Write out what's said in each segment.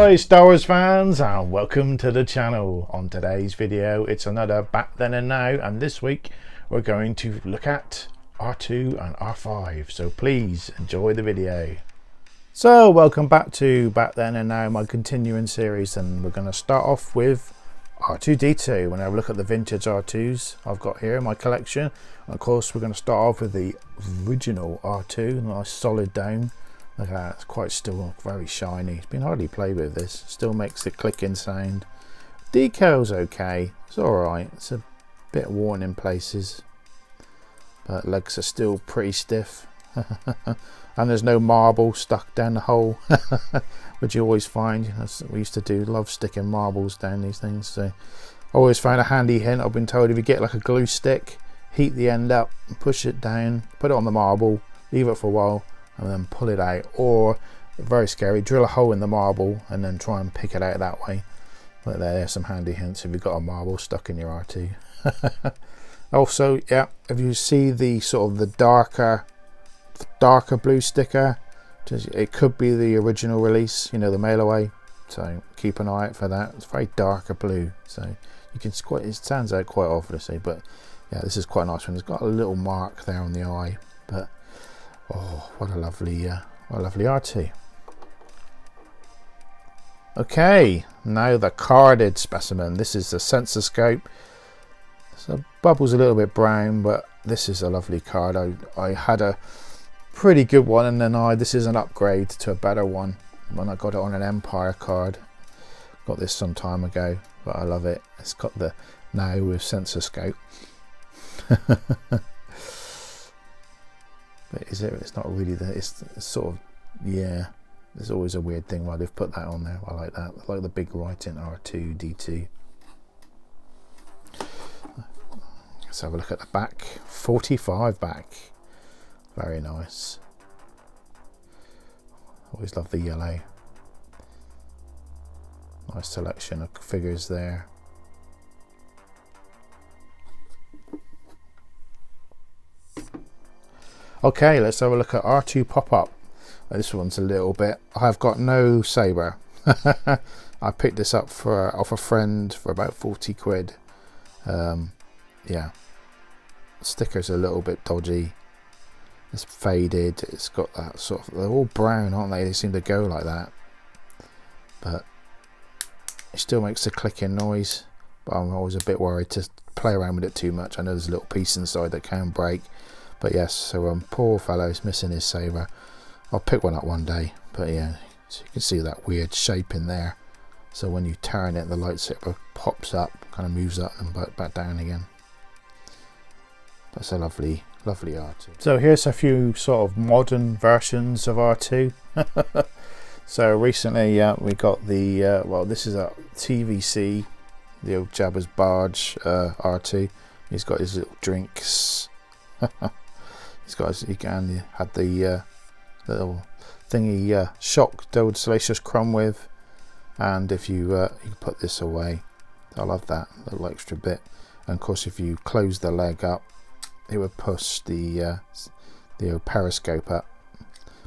Hi Star Wars fans, and welcome to the channel. On today's video it's another Back Then and Now, and this week we're going to look at R2 and R5, so please enjoy the video. So welcome back to Back Then and Now, my continuing series, and we're going to start off with R2-D2. When I look at the vintage R2s I've got here in my collection, and of course we're going to start off with the original R2, nice solid dome. Look at that, it's quite still very shiny. It's been hardly played with this. Still makes the clicking sound. Decal's okay. It's alright. It's a bit worn in places. But legs are still pretty stiff. And there's no marble stuck down the hole. Which you always find. That's what we used to do. Love sticking marbles down these things. So I always find a handy hint. I've been told if you get like a glue stick, heat the end up and push it down. Put it on the marble. Leave it for a while. And then pull it out, or very scary, drill a hole in the marble and then try and pick it out that way. But there's some handy hints if you've got a marble stuck in your R2. Also, yeah, if you see the sort of the darker blue sticker, it could be the original release, you know, the mail away, so keep an eye out for that. It's very darker blue, so you can it stands out quite obviously. But yeah, this is quite a nice one. It's got a little mark there on the eye, but oh, what a lovely R2. Okay, now the carded specimen. This is the sensor scope. So the bubble's a little bit brown, but this is a lovely card. I had a pretty good one, and then this is an upgrade to a better one when I got it on an Empire card. Got this some time ago, but I love it. It's got the now with sensor scope. But is it? It's not really it's sort of, yeah. There's always a weird thing why they've put that on there. I like that. I like the big writing R2-D2. Let's have a look at the back. 45 back. Very nice. Always love the yellow. Nice selection of figures there. Okay, let's have a look at R2 pop-up. This one's a little bit, I've got no saber. I picked this up off a friend for about 40 quid. Yeah, sticker's a little bit dodgy. It's faded. It's got that sort of, they're all brown, aren't they? They seem to go like that. But it still makes a clicking noise. But I'm always a bit worried to play around with it too much. I know there's a little piece inside that can break. But yes, so poor fellow's missing his saber. I'll pick one up one day. But yeah, so you can see that weird shape in there. So when you turn it, the lightsaber pops up, kind of moves up and back down again. That's a lovely, lovely R2. So here's a few sort of modern versions of R2. So recently, we got the well, this is a TVC, the old Jabba's Barge R2. He's got his little drinks. These guys, he had the little thingy shocked old Salacious Crumb with, and if you can put this away, I love that little extra bit. And of course, if you close the leg up, it would push the old periscope up.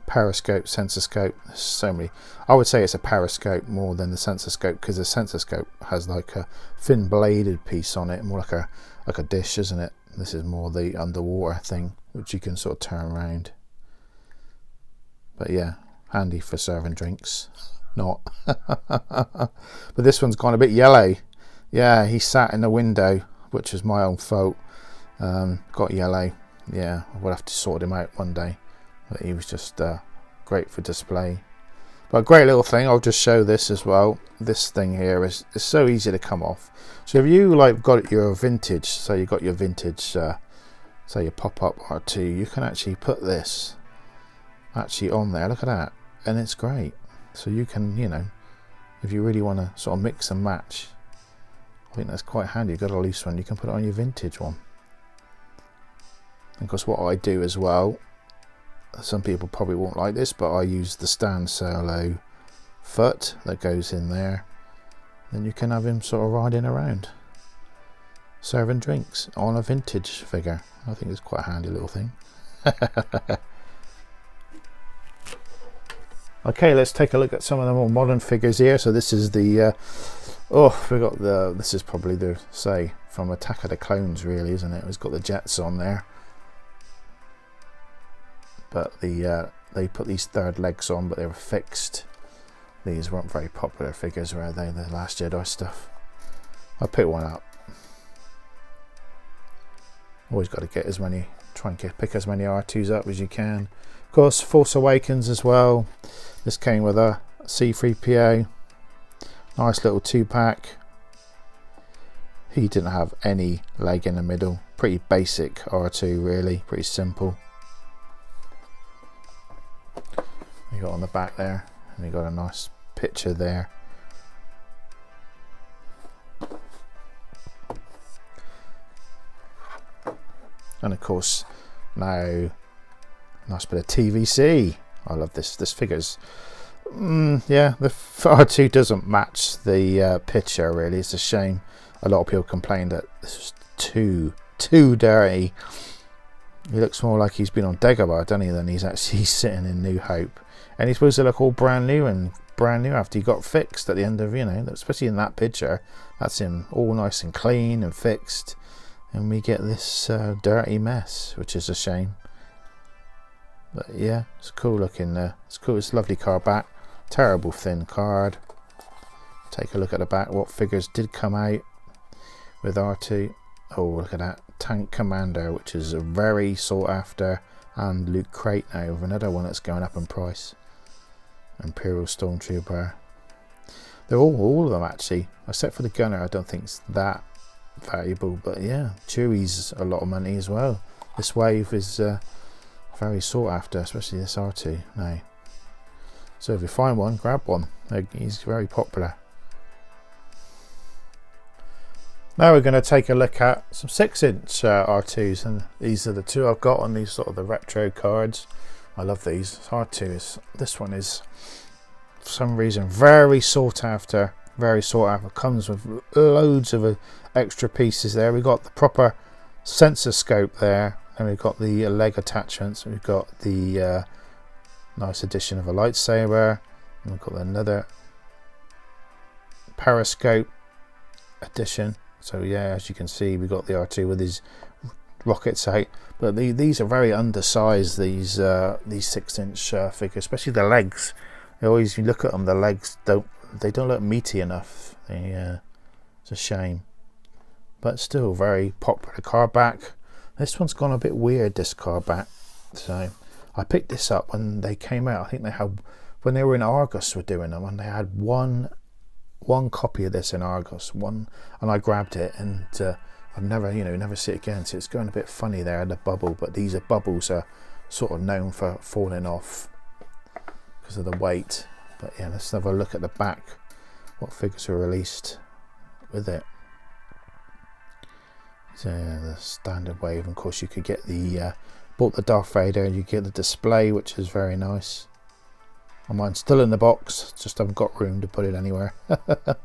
Periscope, sensor scope. There's so many. I would say it's a periscope more than the sensor scope, because the sensor scope has like a thin bladed piece on it, more like a dish, isn't it? This is more the underwater thing, which you can sort of turn around. But yeah, handy for serving drinks. Not. But this one's gone a bit yellow. Yeah, he sat in the window, which is my own fault. Got yellow. Yeah, I will have to sort him out one day. But he was just great for display. But a great little thing, I'll just show this as well. This thing here is so easy to come off. So if you like got your vintage, so you got your vintage, say your pop-up R2, you can actually put this actually on there. Look at that, and it's great. So you can, you know, if you really want to sort of mix and match, I think that's quite handy. You've got a loose one, you can put it on your vintage one. And of course, what I do as well, some people probably won't like this, but I use the stand solo foot that goes in there. Then you can have him sort of riding around, serving drinks on a vintage figure. I think it's quite a handy little thing. Okay, let's take a look at some of the more modern figures here. So this is the this is probably the, say, from Attack of the Clones, really, isn't it? It's got the jets on there, but they put these third legs on, but they were fixed. These weren't very popular figures, were they? The Last Jedi stuff. I picked one up. Always got to get as many, pick as many R2s up as you can. Of course, Force Awakens as well. This came with a C-3PO. Nice little 2-pack. He didn't have any leg in the middle. Pretty basic R2, really. Pretty simple. You got on the back there, and you got a nice picture there. And of course, now nice bit of TVC. I love this. This figure's yeah, the R2 doesn't match the picture, really. It's a shame. A lot of people complained that this was too dirty. He looks more like he's been on Dagobah, doesn't he, than he's actually sitting in New Hope. And he's supposed to look all brand new after he got fixed at the end of, you know, especially in that picture. That's him all nice and clean and fixed, and we get this dirty mess, which is a shame. But yeah, it's cool looking. It's cool. It's a lovely card back. Terrible thin card. Take a look at the back. What figures did come out with R2? Oh, look at that Tank Commander, which is a very sought after, and Loot Crate now with another one that's going up in price. Imperial Stormtrooper. They're all of them actually, except for the Gunner. I don't think it's that valuable, but yeah, Chewie's a lot of money as well. This wave is very sought after, especially this R2 now. So if you find one, grab one. He's very popular. Now we're going to take a look at some 6-inch R2s, and these are the two I've got on these sort of the retro cards. I love these. R2 this one is for some reason very sought after. Very sought after. Comes with loads of extra pieces there. We've got the proper sensor scope there, and we've got the leg attachments. We've got the nice addition of a lightsaber, and we've got another periscope addition. So yeah, as you can see, we've got the R2 with his rockets out, but these are very undersized, these 6-inch figures, especially the legs. You look at them, the legs don't look meaty enough. It's a shame, but still very popular card back. This one's gone a bit weird, this card back. So I picked this up when they came out. I think they had, when they were in Argos, were doing them, and they had one copy of this in Argos, and I grabbed it, and I've never see it again. So it's going a bit funny there in the bubble, but these bubbles are sort of known for falling off because of the weight. But yeah, let's have a look at the back. What figures were released with it? So yeah, the standard wave. And of course, you could get the bought the Darth Vader, and you get the display, which is very nice. And mine's still in the box, just haven't got room to put it anywhere. But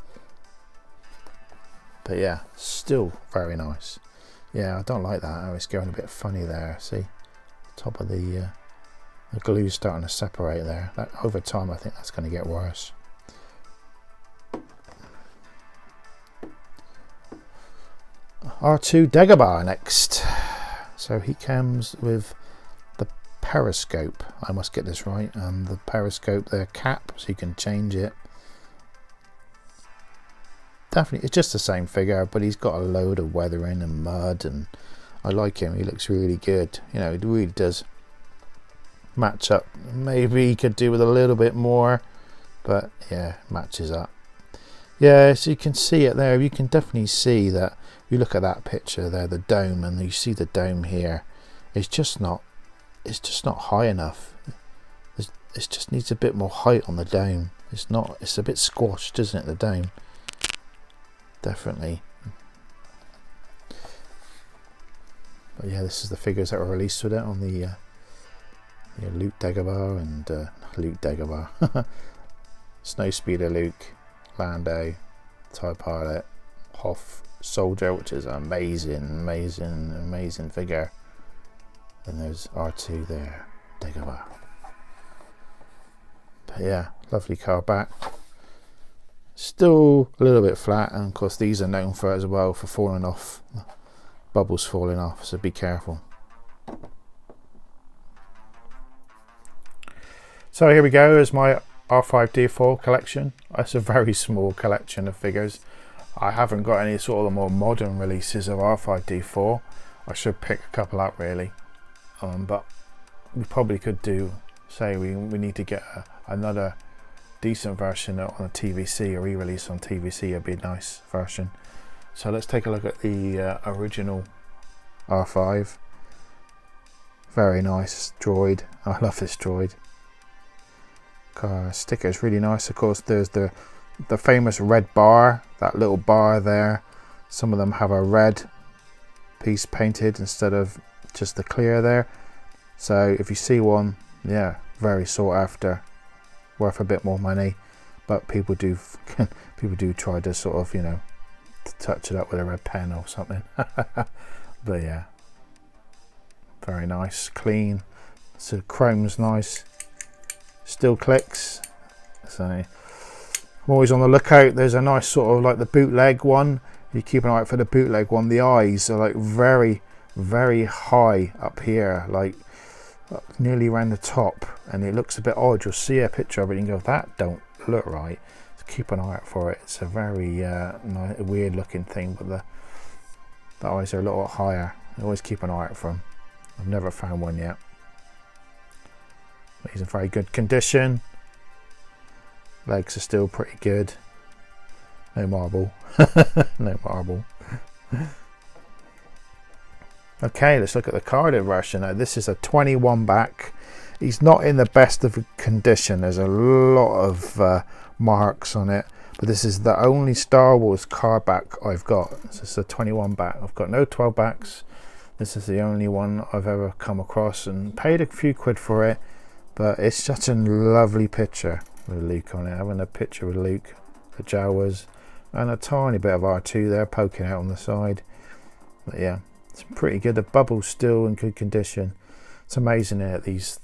yeah, still very nice. Yeah, I don't like that. Oh, it's going a bit funny there. See, top of the glue's starting to separate there. That, over time, I think that's going to get worse. R2 Dagobah next. So he comes with the periscope. I must get this right. And the periscope, the cap, so you can change it. Definitely, it's just the same figure, but he's got a load of weathering and mud, and I like him. He looks really good. You know, it really does match up. Maybe he could do with a little bit more, but yeah, matches up. Yeah, so you can see it there. You can definitely see that. You look at that picture there, the dome, and you see the dome here. It's just not high enough. It just needs a bit more height on the dome. It's a bit squashed, isn't it, the dome? Definitely. But yeah, this is the figures that were released with it on the Luke Dagobah and Luke Dagobah, Snowspeeder Luke, Lando, TIE Pilot, Hoth Soldier, which is an amazing figure. And there's R2 there, Dagobah. But yeah, lovely car back. Still a little bit flat, and of course these are known for as well for falling off, bubbles falling off, so be careful. So here we go, is my R5-D4 collection. It's a very small collection of figures. I haven't got any sort of the more modern releases of R5-D4. I should pick a couple up really, but we probably could do, say we need to get another decent version on a TVC, a re-release on TVC. It'd be a nice version. So let's take a look at the original R5. Very nice droid. I love this droid. Sticker is really nice. Of course, there's the famous red bar, that little bar there. Some of them have a red piece painted instead of just the clear there. So if you see one, yeah, very sought after, worth a bit more money, but people do try to sort of, you know, to touch it up with a red pen or something. But yeah, very nice, clean. So chrome's nice, still clicks. So I'm always on the lookout. There's a nice sort of like the bootleg one. You keep an eye out for the bootleg one. The eyes are like very, very high up here, like nearly around the top, and it looks a bit odd. You'll see a picture of it and you go, that don't look right. So keep an eye out for it. It's a very weird looking thing, but the eyes are a little higher. I always keep an eye out for them. I've never found one yet. But he's in very good condition. Legs are still pretty good. No marble. No marble. Okay, let's look at the carded version. Now, this is a 21 back. He's not in the best of condition. There's a lot of marks on it, but this is the only Star Wars card back I've got. This is a 21 back. I've got no 12 backs. This is the only one I've ever come across, and paid a few quid for it, but it's such a lovely picture with Luke on it. Having a picture with Luke, the Jawas, and a tiny bit of R2 there poking out on the side. But yeah, it's pretty good. The bubble's still in good condition. It's amazing that they used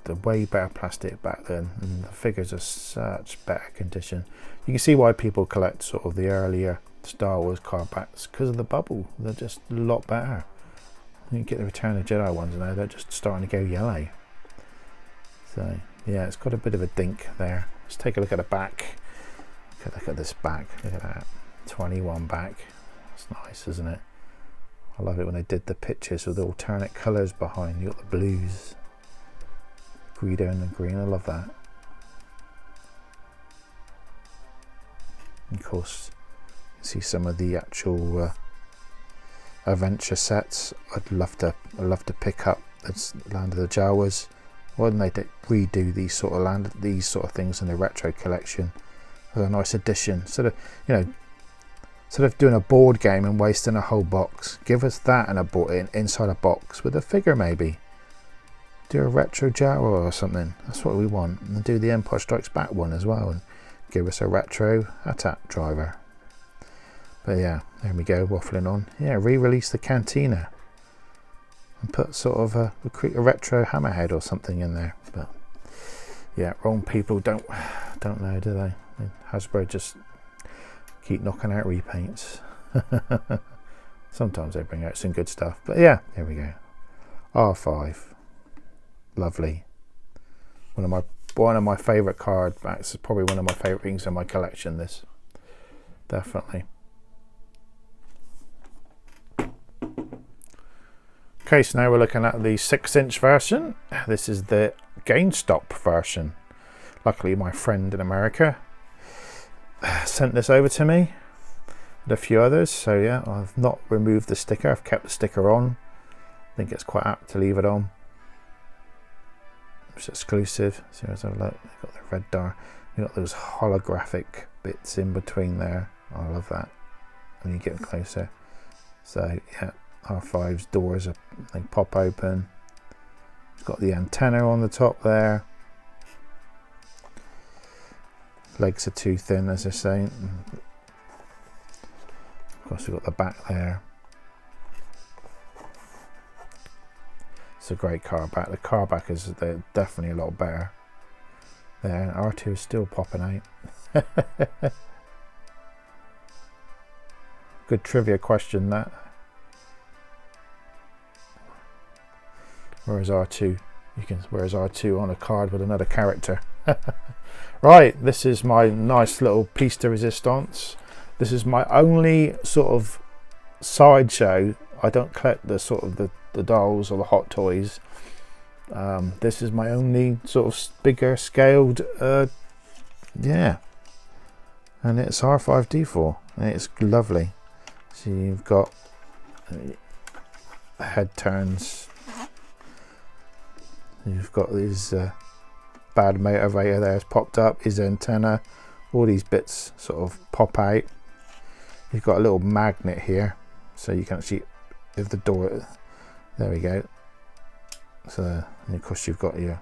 the way better plastic back then, and the figures are such better condition. You can see why people collect sort of the earlier Star Wars card backs, because of the bubble. They're just a lot better. You get the Return of the Jedi ones now, they're just starting to go yellow. So yeah, it's got a bit of a dink there. Let's take a look at the back. Look at this back. Look at that, 21 back. That's nice, isn't it? I love it when they did the pictures with the alternate colours behind. You got the blues, Greedo and the green. I love that. And of course, you see some of the actual adventure sets. I'd love to pick up. It's Land of the Jawas. Why don't they redo these sort of things in the retro collection? As a nice addition. Instead of doing a board game and wasting a whole box, give us that and inside a box with a figure maybe. Do a retro Jawa or something. That's what we want. And do the Empire Strikes Back one as well, and give us a retro attack driver. But yeah, there we go, waffling on. Yeah, re-release the Cantina and put sort of a retro Hammerhead or something in there. But yeah, wrong people don't know, do they? Hasbro just keep knocking out repaints. Sometimes they bring out some good stuff, but yeah, there we go. R5, lovely. One of my favourite card backs. Is probably one of my favourite things in my collection. This, definitely. Okay, so now we're looking at the 6-inch version. This is the GameStop version. Luckily, my friend in America sent this over to me and a few others. So yeah, I've not removed the sticker. I've kept the sticker on. I think it's quite apt to leave it on. It's exclusive. So let's have a look. You've got the red dart. You've got those holographic bits in between there. I love that when you get closer. So yeah, R5's doors they pop open. It's got the antenna on the top there. Legs are too thin, as I say. Of course, we've got the back there. It's a great car back. The car back is definitely a lot better. There, R2 is still popping out. Good trivia question, that. Where's R2? Where's R2 on a card with another character? Right, this is my nice little piece de resistance. This is my only sort of sideshow. I don't collect the sort of the dolls or the hot toys. This is my only sort of bigger scaled, yeah. And it's R5-D4, and it's lovely. So you've got head turns. You've got these bad motivator there has popped up, his antenna, all these bits sort of pop out. You've got a little magnet here, so you can actually, if the door, there we go. So, and of course you've got your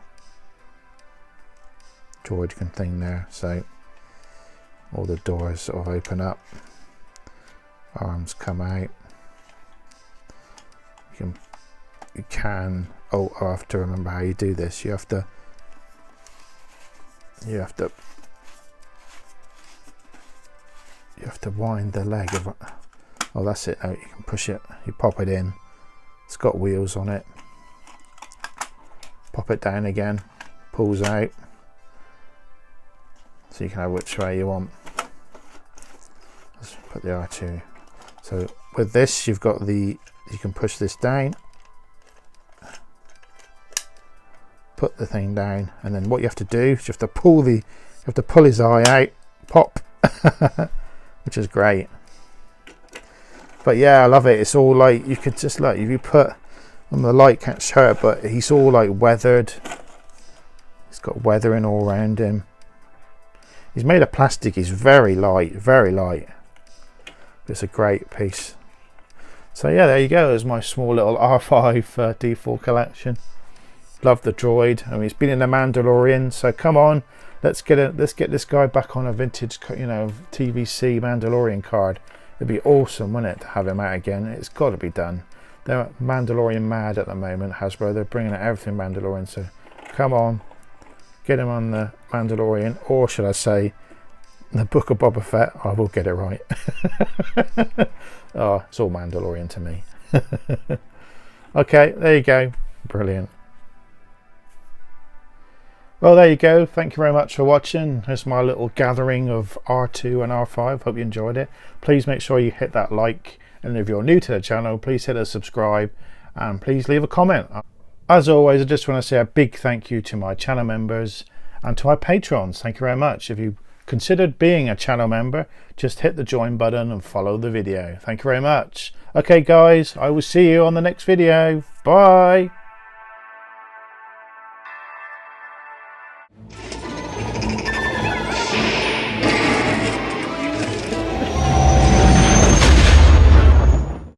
droid thing there, so all the doors sort of open up, arms come out. You can oh, I have to remember how you do this. You have to wind the leg of it. Oh, that's it. Oh, you can push it, you pop it in, it's got wheels on it, pop it down again, pulls out, so you can have which way you want. Let's put the R2. So with this, you've got you can push this down, put the thing down, and then what you have to do is you have to pull his eye out, pop, which is great. But yeah, I love it. It's all like, you could just like, if you put on the light, can't show it, but he's all like weathered. He's got weathering all around him. He's made of plastic. He's very light, very light. It's a great piece. So yeah, there you go. There's my small little R5-D4 collection. Love the droid. I mean, he's been in the Mandalorian, so come on, let's get this guy back on a vintage, you know, TVC Mandalorian card. It'd be awesome, wouldn't it, to have him out again? It's got to be done. They're Mandalorian mad at the moment, Hasbro. They're bringing out everything Mandalorian, so come on, get him on the Mandalorian, or should I say, the Book of Boba Fett. I will get it right. Oh, it's all Mandalorian to me. Okay, there you go. Brilliant. Well, there you go. Thank you very much for watching. Here's my little gathering of R2 and R5. Hope you enjoyed it. Please make sure you hit that like, and if you're new to the channel, please hit a subscribe, and please leave a comment. As always, I just want to say a big thank you to my channel members and to my patrons. Thank you very much. If you considered being a channel member, just hit the join button and follow the video. Thank you very much. Okay guys, I will see you on the next video. Bye.